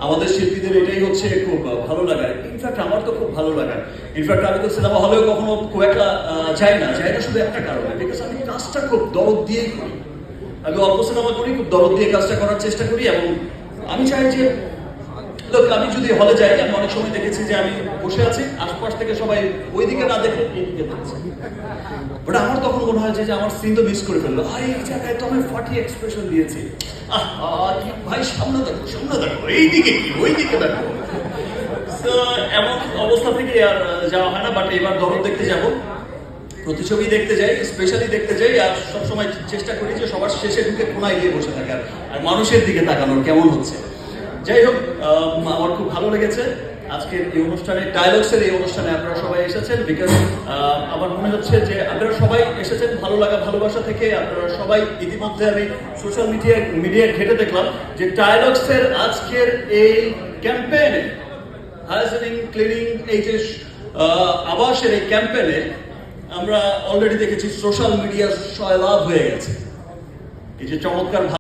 আমাদের শিল্পীদের এটাই হচ্ছে খুব ভালো লাগার। ইনফ্যাক্ট আমার তো খুব ভালো লাগার। ইনফ্যাক্ট আমি তো সিনেমা হলেও কখনো খুব একটা যাই না শুধু একটা কারণে, বিকজ আমি কাজটা খুব দরদ দিয়েই করি। আমি অল্প সিনেমা করি, খুব দরদ দিয়ে কাজটা করার চেষ্টা করি, এবং আমি চাই যে লোক, আমি যদি হলে যাই, আমি অনেক সময় দেখেছি যে আমি বসে আছি, আশপাশ থেকে সবাই ওইদিকে না দেখে এইদিকে দেখছে, বাট আমার তখন মনে হয় যে আমার সিন তো মিস করে ফেললো। এই জায়গায় তো আমি ফাটিয়ে এক্সপ্রেশন দিয়েছি, ভাই সামনে দেখো, এইদিকে কি ওইদিকে দেখো। তো এমন অবস্থা থেকে আর যাওয়া হয় না, বাট এবার দরদ দেখতে যাব, প্রতিছবি দেখতে যাই, স্পেশালি দেখতে যাই, আর সবসময় চেষ্টা করি যে সবার শেষে ঢুকে কোনায় গিয়ে বসে থাকার আর মানুষের দিকে তাকানোর কেমন হচ্ছে। যাই হোক, আমার খুব ভালো লেগেছে আজকের এই অনুষ্ঠানে, ডায়ালগসের এই অনুষ্ঠানে আপনারা সবাই এসেছেন, বিকজ আমার মনে হচ্ছে যে আপনারা সবাই এসেছেন ভালো লাগা ভালোবাসা থেকে। আপনারা সবাই ইতিমধ্যে আমি সোশ্যাল মিডিয়ায় ঘেটে দেখলাম যে ডায়ালগসের আজকের এই ক্যাম্পেইনে, হাইজিনিং ক্লিনিং, এই যে আবাসের এই ক্যাম্পেইনে আমরা অলরেডি দেখেছি সোশ্যাল মিডিয়া সয়লাভ হয়ে গেছে। এই যে চমৎকার